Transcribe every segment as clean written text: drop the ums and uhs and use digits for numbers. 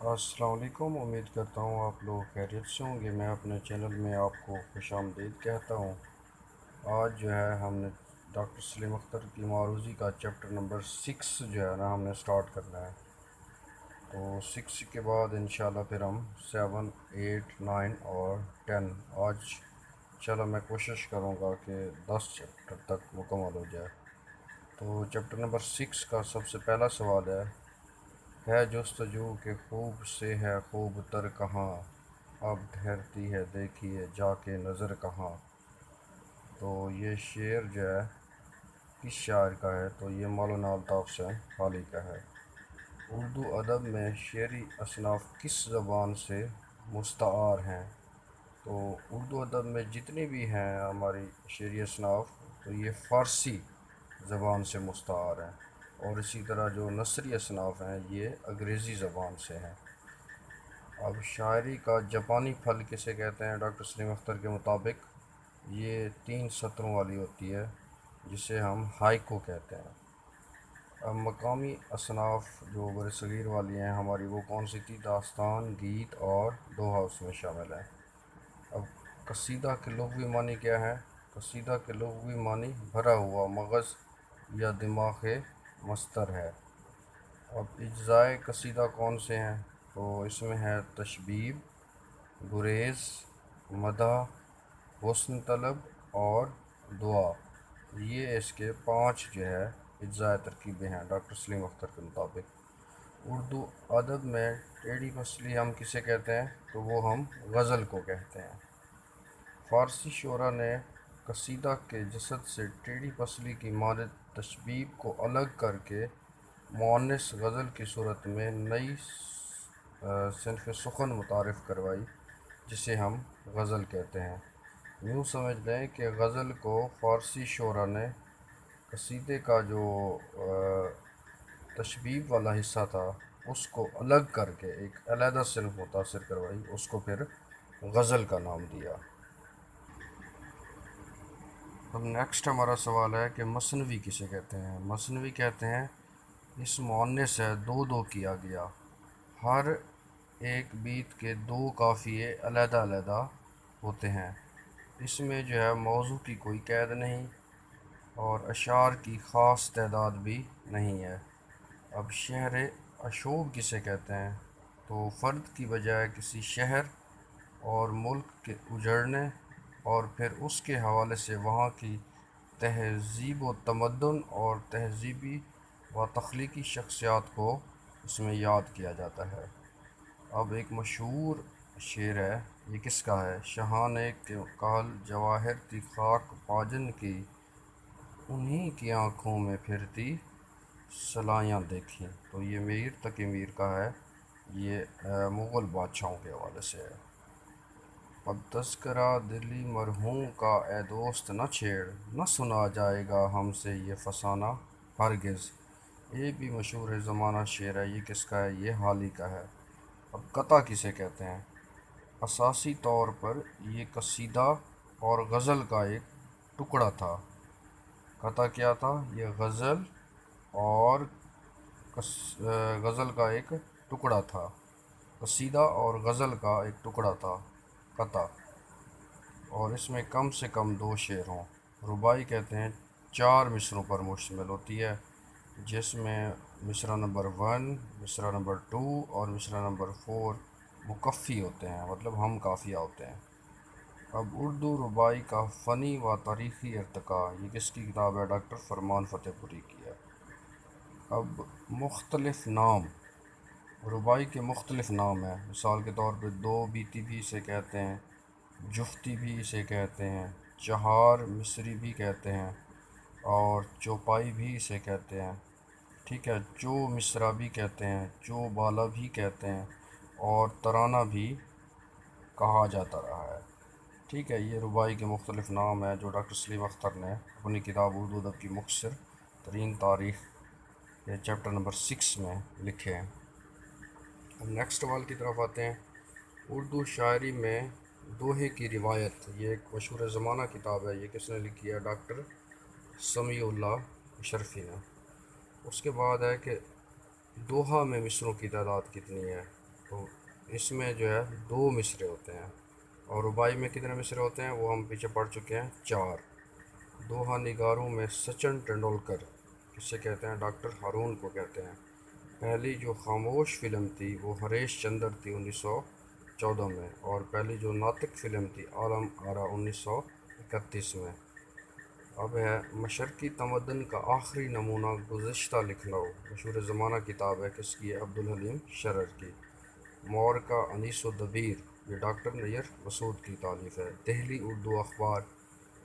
السلام علیکم، امید کرتا ہوں آپ لوگ خیریت سے ہوں گے۔ میں اپنے چینل میں آپ کو خوش آمدید کہتا ہوں۔ آج جو ہے ہم نے ڈاکٹر سلیم اختر کی معروضی کا چیپٹر نمبر 6 جو ہے نا ہم نے سٹارٹ کرنا ہے۔ تو 6 کے بعد انشاءاللہ پھر ہم 7 8 9 اور 10 آج چلو میں کوشش کروں گا کہ 10 چیپٹر تک مکمل ہو جائے۔ تو چیپٹر نمبر 6 کا سب سے پہلا سوال ہے جستجو کہ خوب سے ہے خوب تر کہاں، اب ٹھہرتی ہے دیکھیے جا کے نظر کہاں۔ تو یہ شعر جو ہے کس شاعر کا ہے؟ تو یہ مولانا الطاف حسین حالی کا ہے۔ اردو ادب میں شعری اصناف کس زبان سے مستعار ہیں؟ تو اردو ادب میں جتنی بھی ہیں ہماری شعری اصناف تو یہ فارسی زبان سے مستعار ہیں، اور اسی طرح جو نثری اصناف ہیں یہ انگریزی زبان سے ہیں۔ اب شاعری کا جاپانی پھل کسے کہتے ہیں؟ ڈاکٹر سلیم اختر کے مطابق یہ 3 سطروں والی ہوتی ہے جسے ہم ہائیکو کہتے ہیں۔ اب مقامی اصناف جو برصغیر والی ہیں ہماری، وہ کون سی تھی؟ داستان، گیت اور دوہا اس میں شامل ہے۔ اب قصیدہ کے لغوی معنی کیا ہے؟ قصیدہ کے لغوی معنی بھرا ہوا مغز یا دماغ مستر ہے۔ اب اجزائے قصیدہ کون سے ہیں؟ تو اس میں ہے تشبیب، گریز، مدح، حسن طلب اور دعا۔ یہ اس کے 5 جو ہے اجزائے ترکیبیں ہیں ڈاکٹر سلیم اختر کے مطابق۔ اردو ادب میں ٹیڑھی پسلی ہم کسے کہتے ہیں؟ تو وہ ہم غزل کو کہتے ہیں۔ فارسی شعراء نے قصیدہ کے جسد سے ٹیڑھی پسلی کی مانند تشبیب کو الگ کر کے مؤنث غزل کی صورت میں نئی صنف سخن متعارف کروائی جسے ہم غزل کہتے ہیں۔ یوں سمجھ لیں کہ غزل کو فارسی شعراء نے قصیدے کا جو تشبیب والا حصہ تھا اس کو الگ کر کے ایک علیحدہ صنف متاثر کروائی، اس کو پھر غزل کا نام دیا۔ اب نیکسٹ ہمارا سوال ہے کہ مثنوی کسے کہتے ہیں؟ مثنوی کہتے ہیں اس مؤنث ہے دو دو کیا گیا، ہر ایک بیت کے 2 قافیے علیحدہ علیحدہ ہوتے ہیں، اس میں جو ہے موضوع کی کوئی قید نہیں اور اشعار کی خاص تعداد بھی نہیں ہے۔ اب شہر اشوب کسے کہتے ہیں؟ تو فرد کی بجائے کسی شہر اور ملک کے اجڑنے اور پھر اس کے حوالے سے وہاں کی تہذیب و تمدن اور تہذیبی و تخلیقی شخصیات کو اس میں یاد کیا جاتا ہے۔ اب ایک مشہور شعر ہے، یہ کس کا ہے؟ شہان کے کال جواہر تھی خاک پاجن کی، انہی کی آنکھوں میں پھرتی سلائیاں دیکھیں۔ تو یہ میر تقی میر کا ہے، یہ مغل بادشاہوں کے حوالے سے ہے۔ اب تذکرہ دلی مرحوم کا اے دوست نہ چھیڑ، نہ سنا جائے گا ہم سے یہ فسانہ ہرگز۔ یہ بھی مشہور زمانہ شعر ہے، یہ کس کا ہے؟ یہ حالی کا ہے۔ اب قطع کسے کہتے ہیں؟ اساسی طور پر یہ قصیدہ اور غزل کا ایک ٹکڑا تھا۔ قطع کیا تھا؟ یہ غزل اور غزل کا ایک ٹکڑا تھا، قصیدہ اور غزل کا ایک ٹکڑا تھا قطع، اور اس میں کم سے کم 2 شعر ہوں۔ رباعی کہتے ہیں 4 مصروں پر مشتمل ہوتی ہے، جس میں مصرع نمبر 1، مصرع نمبر 2 اور مصرع نمبر 4 مکفی ہوتے ہیں، مطلب ہم قافیہ ہوتے ہیں۔ اب اردو رباعی کا فنی و تاریخی ارتقاء، یہ کس کی کتاب ہے؟ ڈاکٹر فرمان فتح پوری کی ہے۔ اب مختلف نام، رباعی کے مختلف نام ہیں، مثال کے طور پہ 2 بیتی بھی اسے کہتے ہیں، جفتی بھی اسے کہتے ہیں، چہار مصری بھی کہتے ہیں، اور چوپائی بھی اسے کہتے ہیں، ٹھیک ہے، چو مصرع بھی کہتے ہیں، چو بالا بھی کہتے ہیں، اور ترانہ بھی کہا جاتا رہا ہے، ٹھیک ہے۔ یہ رباعی کے مختلف نام ہیں جو ڈاکٹر سلیم اختر نے اپنی کتاب اردو ادب کی مختصر ترین تاریخ کے چیپٹر نمبر 6 میں لکھے ہیں۔ اب نیکسٹ سوال کی طرف آتے ہیں۔ اردو شاعری میں دوہے کی روایت، یہ ایک مشہور زمانہ کتاب ہے، یہ کس نے لکھی ہے؟ ڈاکٹر سمیع اللہ اشرفی نے۔ اس کے بعد ہے کہ دوہا میں مصروں کی تعداد کتنی ہے؟ تو اس میں جو ہے 2 مصرے ہوتے ہیں، اور رباعی میں کتنے مصرے ہوتے ہیں وہ ہم پیچھے پڑھ چکے ہیں 4۔ دوہا نگاروں میں سچن ٹنڈولکر، جسے کہتے ہیں ڈاکٹر ہارون کو کہتے ہیں، پہلی جو خاموش فلم تھی وہ ہریش چندر تھی 1914 میں، اور پہلی جو ناطق فلم تھی عالم آرا 1931 میں۔ اب ہے مشرقی تمدن کا آخری نمونہ گزشتہ لکھنؤ، مشہور زمانہ کتاب ہے کس کی ہے؟ عبدالحلیم شرر کی۔ مور کا انیس و دبیر، یہ ڈاکٹر نیر مسعود کی تالیف ہے۔ دہلی اردو اخبار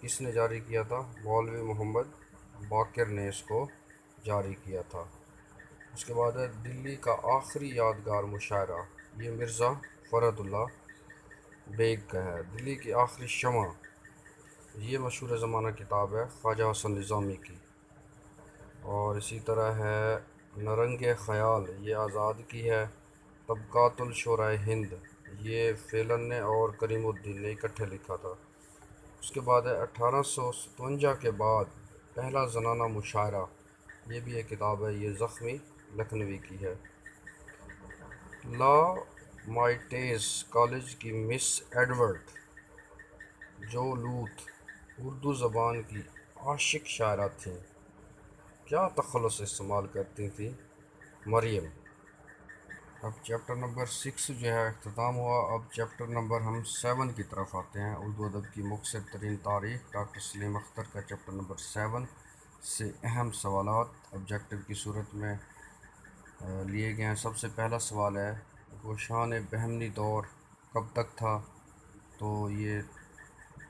کس نے جاری کیا تھا؟ مولوی محمد باقر نے اس کو جاری کیا تھا۔ اس کے بعد ہے دلی کا آخری یادگار مشاعرہ، یہ مرزا فرد اللہ بیگ کا ہے۔ دلی کی آخری شمع، یہ مشہور زمانہ کتاب ہے خواجہ حسن نظامی کی۔ اور اسی طرح ہے نرنگ خیال، یہ آزاد کی ہے۔ طبقات الشورائے ہند، یہ فیلن نے اور کریم الدین نے اکٹھے لکھا تھا۔ اس کے بعد ہے 1857 کے بعد پہلا زنانہ مشاعرہ، یہ بھی ایک کتاب ہے، یہ زخمی لکھنوی کی ہے۔ لا مائٹیز کالج کی مس ایڈورڈ جو لوتھ اردو زبان کی عاشق شاعرہ تھیں، کیا تخلص استعمال کرتی تھیں؟ مریم۔ اب چیپٹر نمبر 6 جو ہے اختتام ہوا۔ اب چیپٹر نمبر ہم 7 کی طرف آتے ہیں، اردو ادب کی مختصر ترین تاریخ، ڈاکٹر سلیم اختر کا چیپٹر نمبر 7 سے اہم سوالات آبجیکٹو کی صورت میں لیے گئے ہیں۔ سب سے پہلا سوال ہے گوشان بہمنی دور کب تک تھا؟ تو یہ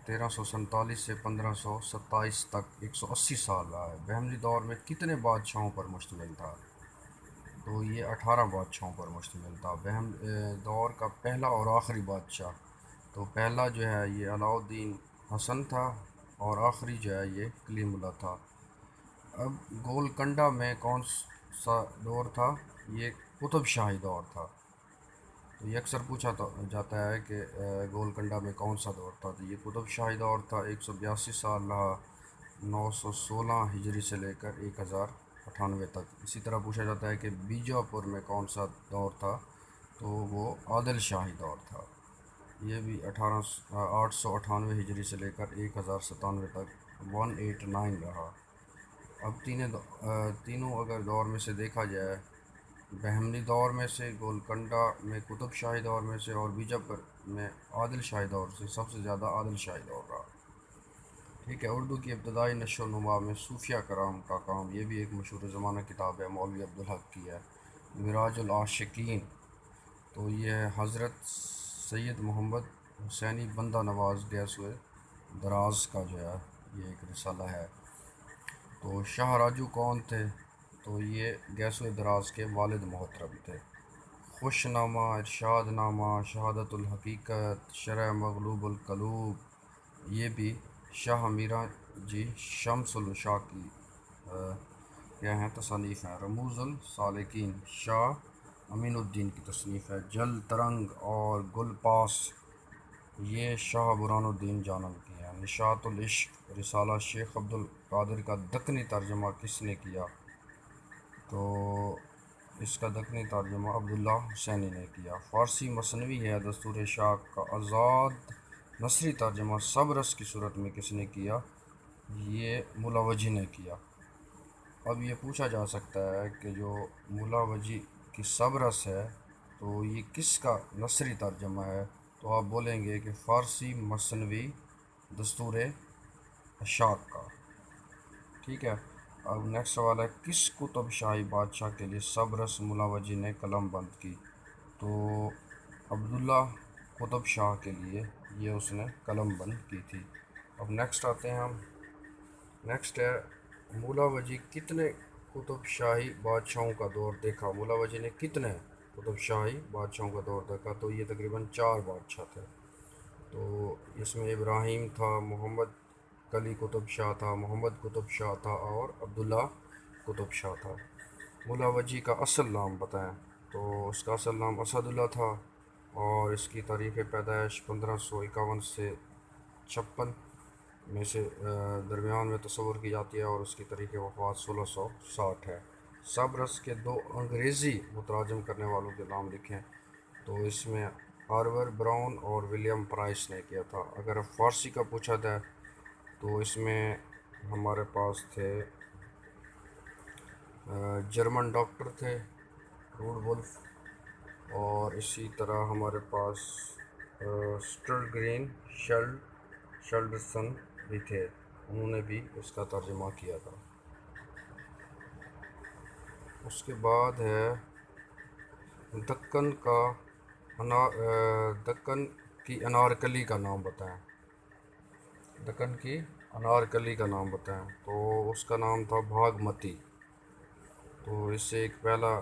1347 سے 1527 تک 180 سال رہا ہے۔ بہمنی دور میں کتنے بادشاہوں پر مشتمل تھا؟ تو یہ 18 بادشاہوں پر مشتمل تھا۔ بہم دور کا پہلا اور آخری بادشاہ، تو پہلا جو ہے یہ علاء الدین حسن تھا، اور آخری جو ہے یہ کلیم اللہ تھا۔ اب گولکنڈہ میں کون سا دور تھا؟ یہ قطب شاہی دور تھا۔ تو یہ اکثر پوچھا جاتا ہے کہ گولکنڈہ میں کون سا دور تھا؟ تو یہ قطب شاہی دور تھا، 182 سال رہا، 916 ہجری سے لے کر 1098 تک۔ اسی طرح پوچھا جاتا ہے کہ بیجاپور میں کون سا دور تھا؟ تو وہ عادل شاہی دور تھا، یہ بھی 898 ہجری سے لے کر 1097 تک 189 رہا۔ اب تینوں اگر دور میں سے دیکھا جائے، بہمنی دور میں سے، گولکنڈہ میں قطب شاہی دور میں سے، اور بیجاپور میں عادل شاہی دور سے، سب سے زیادہ عادل شاہی دور رہا۔ ٹھیک ہے، اردو کی ابتدائی نشو و نما میں صوفیہ کرام کا کام، یہ بھی ایک مشہور زمانہ کتاب ہے، مولوی عبدالحق کی ہے۔ معراج العاشقین، تو یہ حضرت سید محمد حسینی بندہ نواز گیسوئے دراز کا جو ہے یہ ایک رسالہ ہے۔ تو شاہ راجو کون تھے؟ تو یہ گیسوئے دراز کے والد محترم تھے۔ خوش نامہ، ارشاد نامہ، شہادت الحقیقت، شرح مغلوب القلوب، یہ بھی شاہ میرا جی شمس الشاہ کی کیا ہیں تصانیف ہیں۔ رموز السالکین، شاہ امین الدین کی تصنیف ہے۔ جل ترنگ اور گل پاس، یہ شاہ برہان الدین جانم کی ہیں۔ نشاط العشق رسالہ شیخ عبد القادر کا دکنی ترجمہ کس نے کیا؟ تو اس کا دکنی ترجمہ عبداللہ حسینی نے کیا۔ فارسی مثنوی ہے دستور شاہ کا آزاد نثری ترجمہ سبرس کی صورت میں کس نے کیا؟ یہ ملا وجی نے کیا۔ اب یہ پوچھا جا سکتا ہے کہ جو ملا وجی کی سبرس ہے تو یہ کس کا نثری ترجمہ ہے؟ تو آپ بولیں گے کہ فارسی مثنوی دستور اشاق کا۔ ٹھیک ہے، اب نیکسٹ سوال ہے کس قطب شاہی بادشاہ کے لیے سبرس ملا وجی نے قلم بند کی؟ تو عبداللہ قطب شاہ کے لیے یہ اس نے قلم بند کی تھی۔ اب نیکسٹ آتے ہیں ہم، نیکسٹ ہے مولا وجی کتنے قطب شاہی بادشاہوں کا دور دیکھا؟ مولا وجی نے کتنے قطب شاہی بادشاہوں کا دور دیکھا؟ تو یہ تقریباً 4 بادشاہ تھے۔ تو اس میں ابراہیم تھا، محمد کلی قطب شاہ تھا، محمد قطب شاہ تھا، اور عبداللہ قطب شاہ تھا۔ مولا وجی کا اصل نام بتائیں؟ تو اس کا اصل نام اسد اللہ تھا، اور اس کی تاریخ پیدائش 1551 سے 56 میں سے درمیان میں تصور کی جاتی ہے، اور اس کی تاریخ وفات 1660 ہے۔ سبرس کے 2 انگریزی مترجم کرنے والوں کے نام لکھیں۔ تو اس میں آرور براؤن اور ولیم پرائس نے کیا تھا۔ اگر فارسی کا پوچھا جائے تو اس میں ہمارے پاس تھے جرمن ڈاکٹر تھے روڈولف، اور اسی طرح ہمارے پاس سٹرگرین شلڈرسن بھی تھے، انہوں نے بھی اس کا ترجمہ کیا تھا۔ اس کے بعد ہے دکن کی انارکلی کا نام بتائیں۔ دکن کی انارکلی کا نام بتائیں، تو اس کا نام تھا بھاگمتی۔ تو اس سے ایک پہلا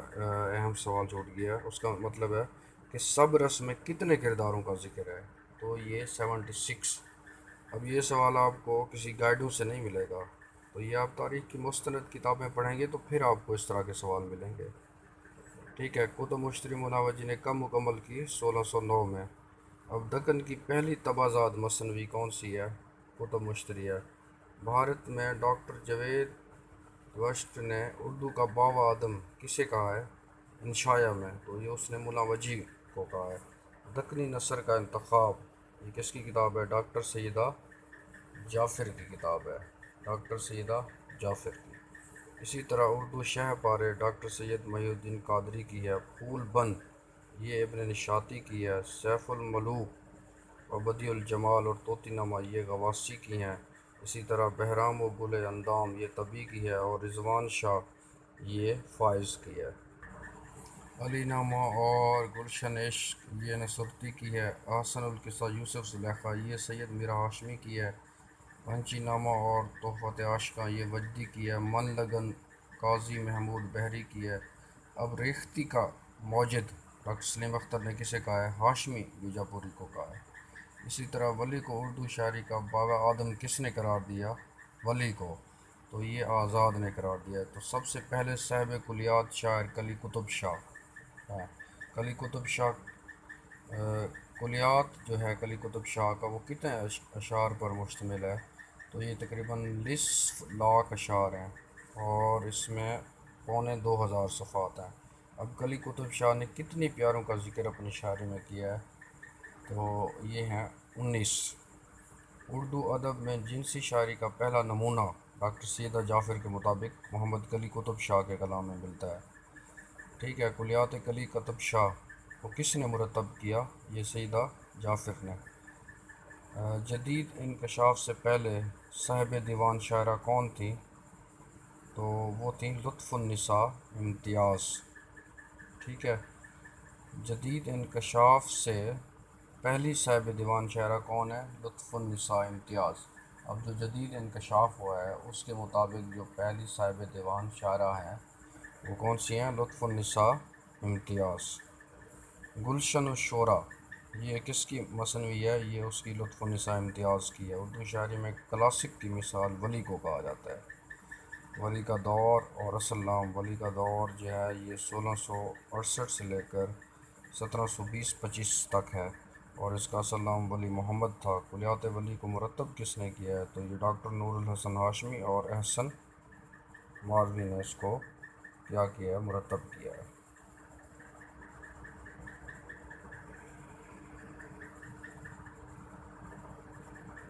اہم سوال چھوٹ گیا، اس کا مطلب ہے کہ سب رس میں کتنے کرداروں کا ذکر ہے؟ تو یہ 76۔ اب یہ سوال آپ کو کسی گائیڈوں سے نہیں ملے گا، تو یہ آپ تاریخ کی مستند کتابیں پڑھیں گے تو پھر آپ کو اس طرح کے سوال ملیں گے۔ ٹھیک ہے، کتب مشتری مناوجی نے کب مکمل کی؟ 1609 میں۔ اب دکن کی پہلی تبازاد مثنوی کون سی ہے؟ کتب مشتری ہے۔ بھارت میں ڈاکٹر جاوید وشٹ نے اردو کا بابا آدم کسے کہا ہے؟ انشاء میں، تو یہ اس نے مناوجی کو کہا ہے۔ دکنی نثر کا انتخاب، یہ کس کی کتاب ہے؟ ڈاکٹر سیدہ جعفر کی کتاب ہے، ڈاکٹر سیدہ جعفر کی۔ اسی طرح اردو شہ پارے ڈاکٹر سید محی الدین قادری کی ہے۔ پھول بند، یہ ابن نشاطی کی ہے۔ سیف الملوک و بدیع الجمال اور طوطی نما، یہ غواصی کی ہیں۔ اسی طرح بہرام و گل اندام، یہ طبی کی ہے، اور رضوان شاہ، یہ فائز کی ہے۔ علی نامہ اور گلشن عشق، یہ نصرتی کی ہے۔ احسن القصہ یوسف زلیخا، یہ سید میرا ہاشمی کی ہے۔ پنچی نامہ اور تحفۃ عاشقاں، یہ وجدی کی ہے۔ من لگن قاضی محمود بحری کی ہے۔ اب ریختہ کا موجد ڈاکٹر سلیم اختر نے کسے کہا ہے؟ ہاشمی بیجاپوری کو کہا ہے۔ اسی طرح ولی کو اردو شاعری کا بابا آدم کس نے قرار دیا؟ ولی کو، تو یہ آزاد نے قرار دیا ہے۔ تو سب سے پہلے صاحب کلیات شاعر کلی قطب شاہ ہیں۔ کلی قطب شاہ کلیات جو ہے کلی قطب شاہ کا، وہ کتنے اشعار پر مشتمل ہے؟ تو یہ تقریباً 20 لاکھ اشعار ہیں، اور اس میں 2500 صفحات ہیں۔ اب کلی قطب شاہ نے کتنی پیاروں کا ذکر اپنی شاعری میں کیا ہے؟ تو یہ ہیں 19۔ اردو ادب میں جنسی شاعری کا پہلا نمونہ ڈاکٹر سیدہ جعفر کے مطابق محمد کلی قطب شاہ کے کلام میں ملتا ہے۔ ٹھیک ہے، کلیات کلی قطب شاہ کو کس نے مرتب کیا؟ یہ سیدہ جعفر نے۔ جدید انکشاف سے پہلے صاحب دیوان شاعرہ کون تھیں؟ تو وہ تھیں لطف النساء امتیاز۔ ٹھیک ہے، جدید انکشاف سے پہلی صاحب دیوان شاعرہ کون ہے؟ لطف النساء امتیاز۔ اب جو جدید انکشاف ہوا ہے اس کے مطابق جو پہلی صاحب دیوان شاعرہ ہیں وہ کون سی ہیں؟ لطف النساء امتیاز۔ گلشن الشورا، یہ کس کی مثنوی ہے؟ یہ اس کی لطف النساء امتیاز کی ہے۔ اردو شاعری میں کلاسک کی مثال ولی کو کہا جاتا ہے۔ ولی کا دور اور اصل نام، ولی کا دور جو ہے یہ 1668 سے لے کر 1720-25 تک ہے، اور اس کا اصل نام ولی محمد تھا۔ کلیات ولی کو مرتب کس نے کیا ہے؟ تو یہ ڈاکٹر نور الحسن ہاشمی اور احسن ماروی نے اس کو کیا ہے؟ مرتب کیا ہے۔